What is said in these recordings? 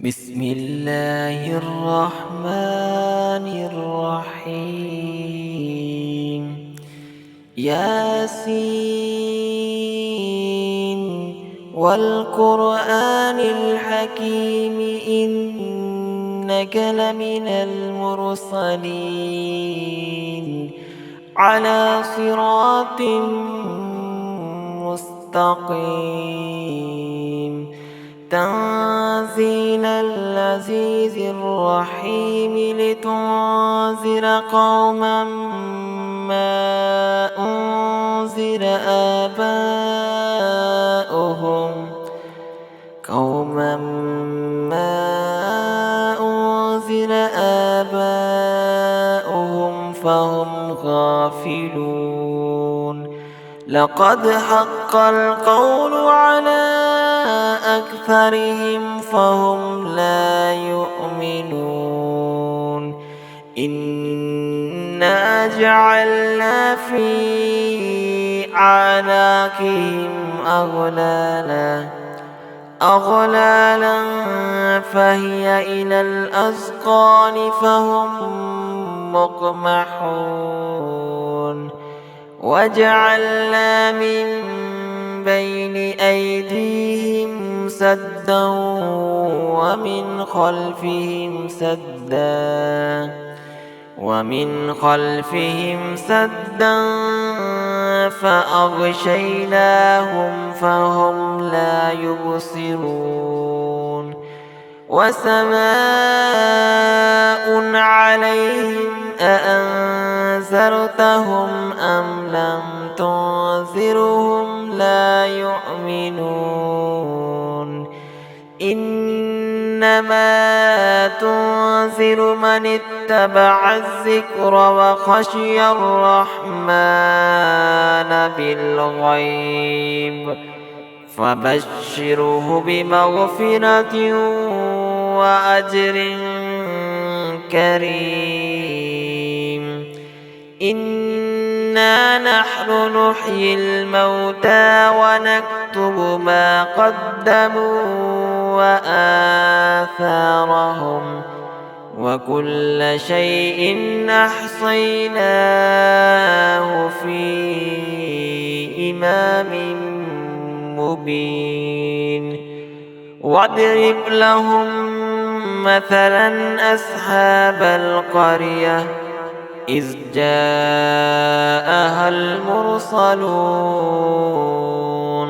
بسم الله الرحمن الرحيم. ياسين والقرآن الحكيم إنك لمن المرسلين على صراط مستقيم. تنزيل العزيز الرحيم لتنذر قوما ما أنذر آباؤهم فهم غافلون. لقد حق القول على أكثرهم فهم لا يؤمنون. إنا جعلنا في أعناقهم أغلالا فهي إلى الأذقان فهم مقمحون. وجعلنا من بين أيديهم سدا ومن خلفهم سدا فأغشيناهم فهم لا يبصرون. وسواء عليهم أأنذرتهم أم لم تنذرهم لا يؤمنون. إنما تنذر من اتبع الذكر وخشي الرحمن بالغيب فبشره بمغفرة وأجر كريم. إنا نحن نحيي الموتى ونكتب ما قدموا وآثارهم وكل شيء أحصيناه في إمام مبين. واضرب لهم مثلا أصحاب القرية إذ جاءها المرسلون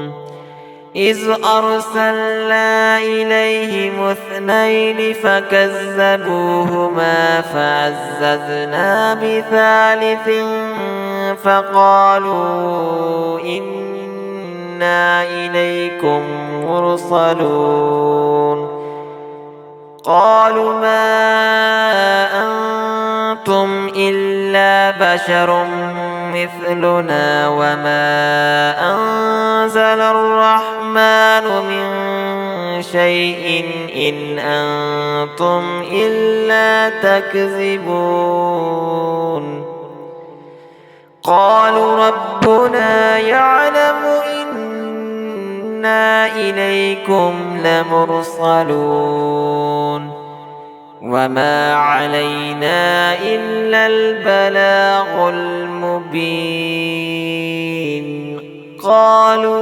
إذ أرسلنا إليهم اثنين فكذبوهما فعززنا بثالث فقالوا إنا إليكم مرسلون. قالوا ما أنتم إلا بشر مثلنا وما أنزل الرحمن من شيء إن أنتم إلا تكذبون. قالوا ربنا يعلم إنا إليكم لمرسلون وما علينا إلا البلاغ المبين. قالوا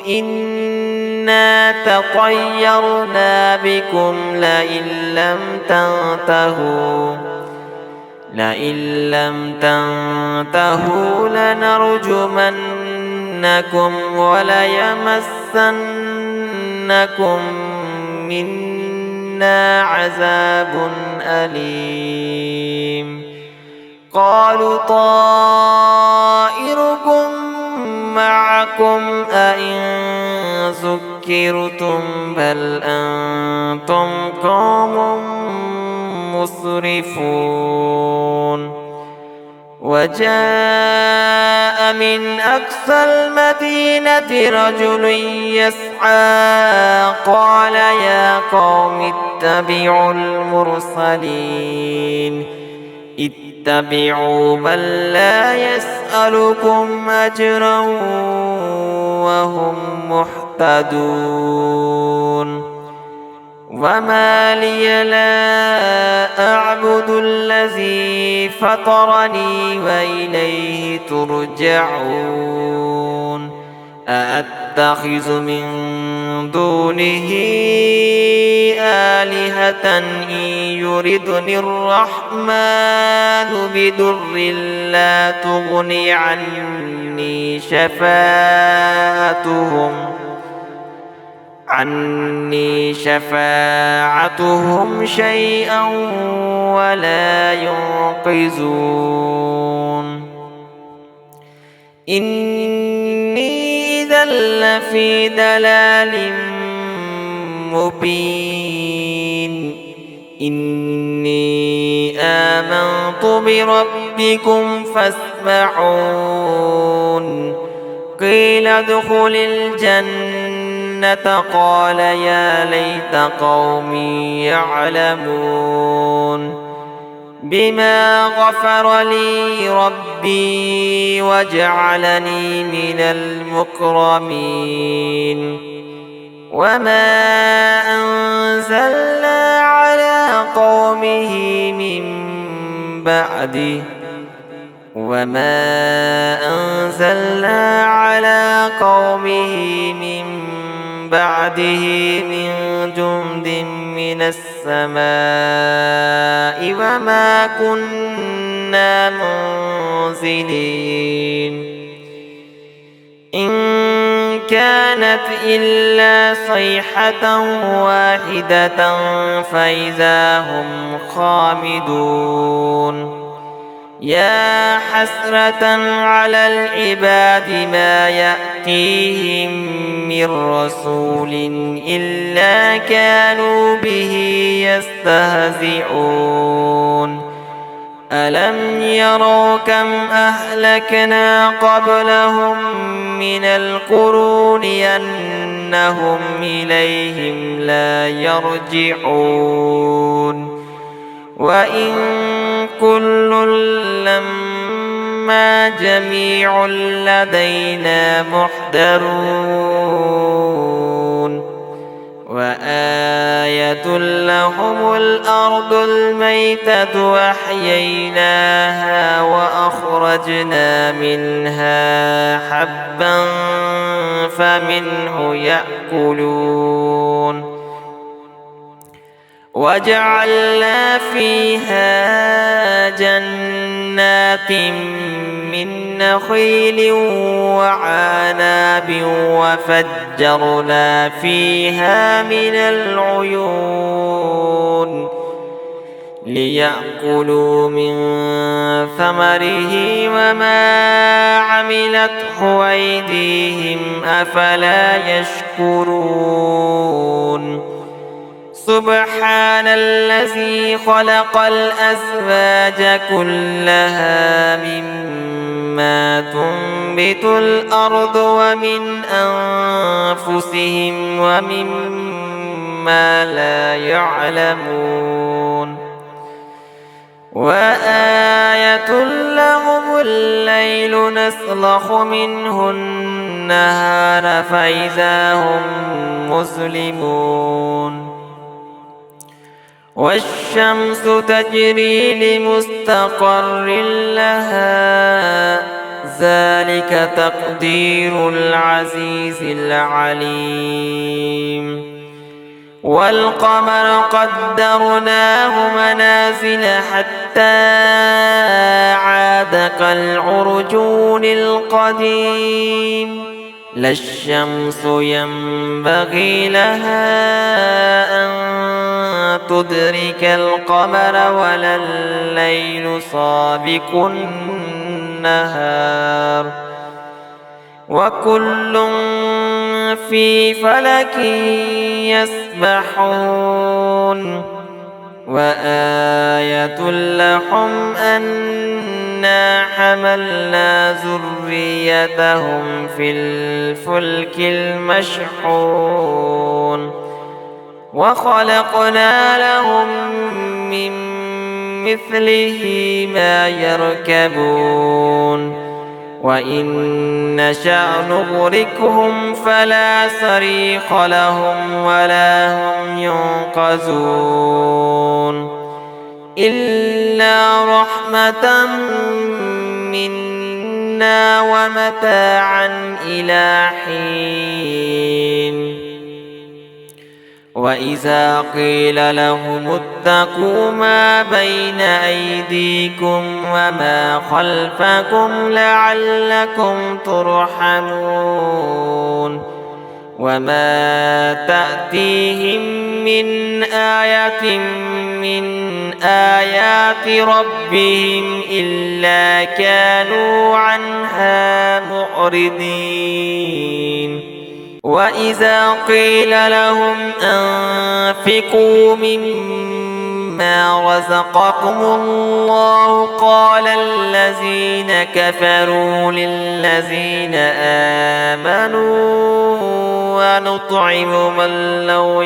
إنا تطيرنا بكم لئن لم تنتهوا لنرجمنكم وليمسنكم منا عذاب أليم. قالوا طائركم معكم أئن ذكرتم بل أنتم قوم مسرفون. وجاء من أقصى المدينة رجل يسعى قال يا قوم اتبعوا المرسلين اتبعوا من لا يسألكم أجرا وهم مهتدون. وما لي لا أعبد الذي فطرني وإليه ترجعون أأتخذ من دونه آلهة إن يردني الرحمن بدر لا تغني عني شفاعتهم شيئا ولا ينقذون إني إذا لفي ضلال مبين إني آمنت بربكم فاسمعون قيل ادخل الجنة قال يا ليت قومي يعلمون بما غفر لي ربي وجعلني من المكرمين وما أنزلنا على قومه من بعده من جند من السماء وما كنا منزلين إن كانت إلا صيحة واحدة فإذا هم خامدون يا حسرة على العباد ما يأتيهم من رسول إلا كانوا به يستهزئون ألم يروا كم أهلكنا قبلهم من القرون أنهم إليهم لا يرجعون وإن كل لما جميع لدينا محضرون وآية لهم الأرض الميتة وأحييناها وأخرجنا منها حبا فمنه يأكلون وجعلنا فيها جنات من نخيل وعناب وفجرنا فيها من العيون ليأكلوا من ثمره وما عملته أيديهم أفلا يشكرون سبحان الذي خلق الأزواج كلها مما تنبت الأرض ومن أنفسهم ومما لا يعلمون وآية لهم الليل نسلخ منه النهار فإذا هم مسلمون والشمس تجري لمستقر لها ذلك تقدير العزيز العليم والقمر قدرناه منازل حتى عاد كالعرجون القديم لا الشمس ينبغي لها أن تدرك القمر ولا الليل سابق النهار وكل في فلك يسبحون وآية لهم أنا حملنا ذريتهم في الفلك المشحون وخلقنا لهم من مثله ما يركبون وإن نشأ نغرقهم فلا صريخ لهم ولا هم ينقذون إلا رحمة منا ومتاعا إلى حين وإذا قيل لهم اتقوا ما بين أيديكم وما خلفكم لعلكم ترحمون وما تأتيهم من آية من آيات ربهم إلا كانوا عنها معرضين وإذا قيل لهم أنفقوا مما رزقكم الله قال الذين كفروا للذين آمنوا ونطعم من لو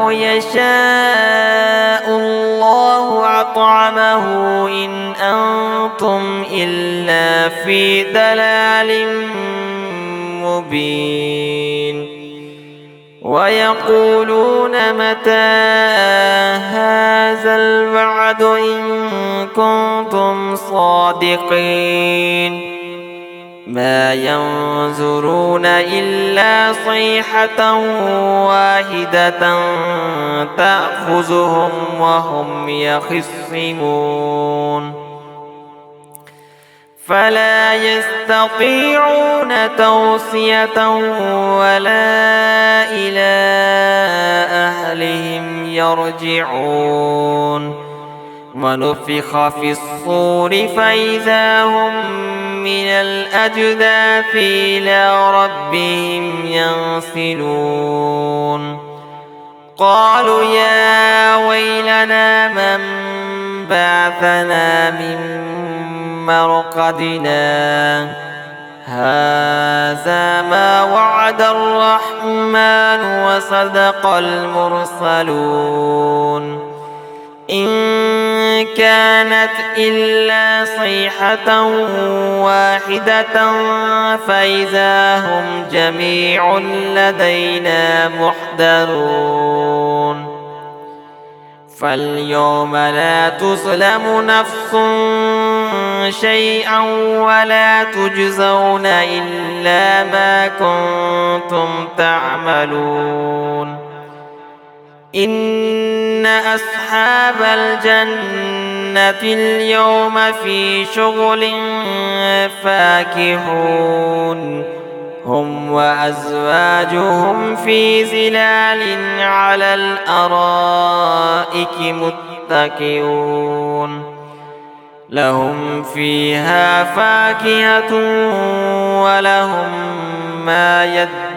يشاء الله أطعمه إن أنتم إلا في ضلال مبين ويقولون متى هذا الوعد إن كنتم صادقين ما ينظرون إلا صيحة واحدة تأخذهم وهم يخصمون فلا يستطيعون توصية ولا إلى أهلهم يرجعون ونفخ في الصور فإذا هم من الأجداث إلى ربهم ينسلون قالوا يا ويلنا من بعثنا من مرقدنا هذا ما وعد الرحمن وصدق المرسلون إن كانت إلا صيحة واحدة فإذا هم جميع لدينا محضرون فاليوم لا تظلم نفس شيئا ولا تجزون إلا ما كنتم تعملون إن أصحاب الجنة اليوم في شغل فاكهون هم وأزواجهم في ظلال على الأرائك متكئون لهم فيها فاكهة ولهم ما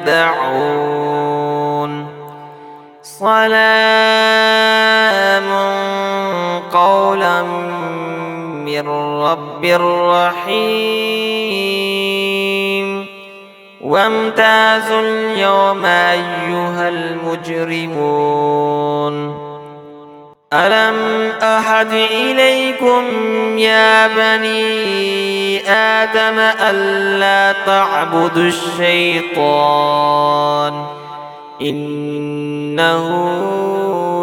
يدعون سلام قولا من رب رحيم وامتازوا اليوم أيها المجرمون ألم أحد إليكم يا بني آدم ألا تعبدوا الشيطان إنه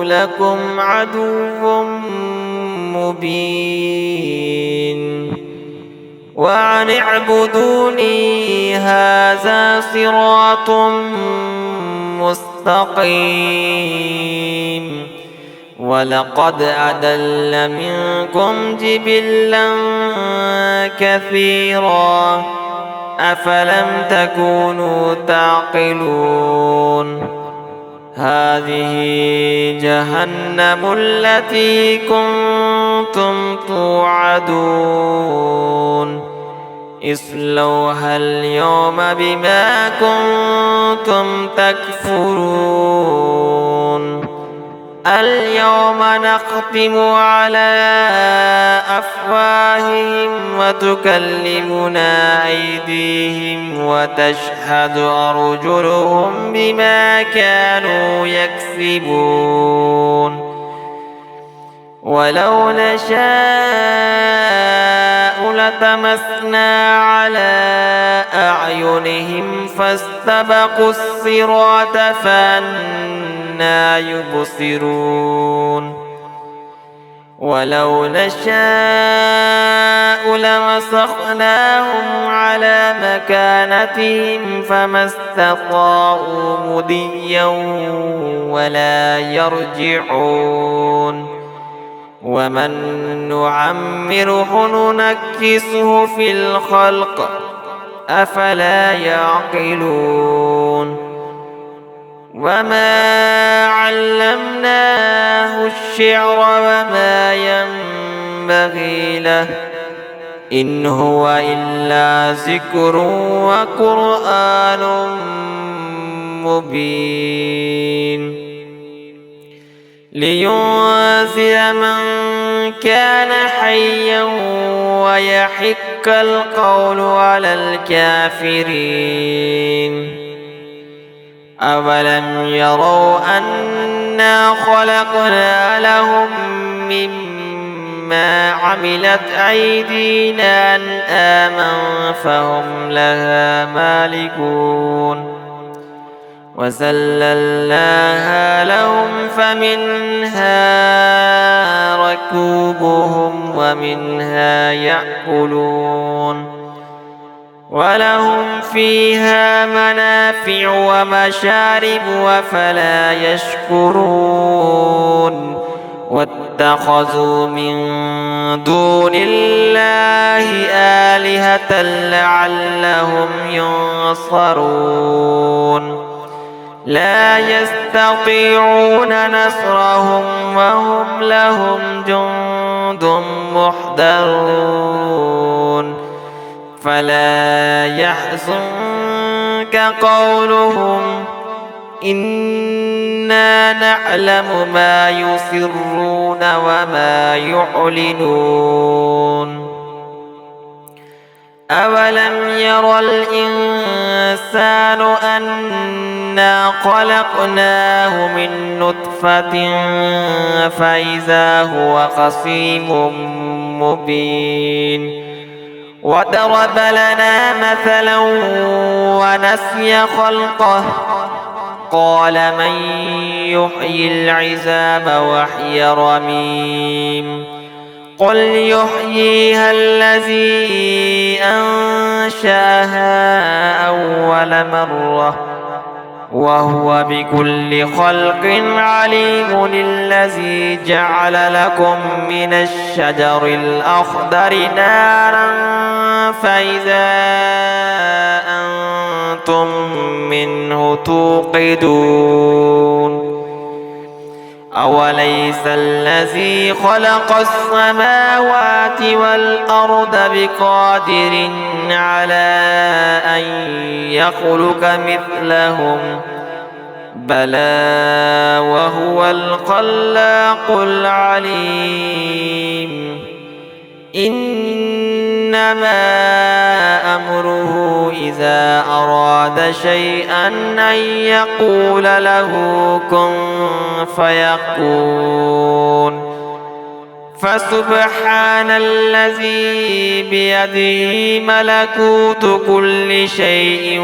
لكم عدو مبين وأن اعبدوني هذا صراط مستقيم ولقد أضل منكم جبلا كثيرا أفلم تكونوا تعقلون هذه جهنم التي كنتم توعدون اصلوها اليوم بما كنتم تكفرون اليوم نختم على أفواههم وتكلمنا أيديهم وتشهد أرجلهم بما كانوا يكسبون ولو نشاء لطمسنا على أعينهم فاستبقوا الصراط فأنى يبصرون ولو نشاء لمسخناهم على مكانتهم فما استطاعوا مضيا ولا يرجعون ومن نعمره ننكسه في الخلق أفلا يعقلون وما علمناه الشعر وما ينبغي له إن هو إلا ذكر وقرآن مبين لينذر من كان حيا ويحق القول على الكافرين أولم يروا أنا خلقنا لهم مما عملت أيدينا أنعاما فهم لها مالكون وذللناها لهم فمنها ركوبهم ومنها يأكلون ولهم فيها منافع ومشارب أفلا يشكرون واتخذوا من دون الله آلهة لعلهم ينصرون لا يستطيعون نصرهم وهم لهم جند محضرون فلا يحزنك قولهم إنا نعلم ما يسرون وما يعلنون أولم ير الإنسان أنا خلقناه من نطفة فإذا هو خصيم مبين وضرب لنا مثلا ونسي خلقه قال من يحيي العظام وهي رميم قل يحييها الذي أنشأها أول مرة وهو بكل خلق عليم الذي جعل لكم من الشجر الأخضر نارا فإذا أنتم منه توقدون أوليس الذي خلق السماوات والأرض بقادر على أن يخلق مثلهم بلى وهو الخلاق العليم إنما أمره إذا أراد شيئا أن يقول له كن فيكون فسبحان الذي بيده ملكوت كل شيء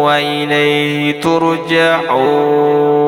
وإليه ترجعون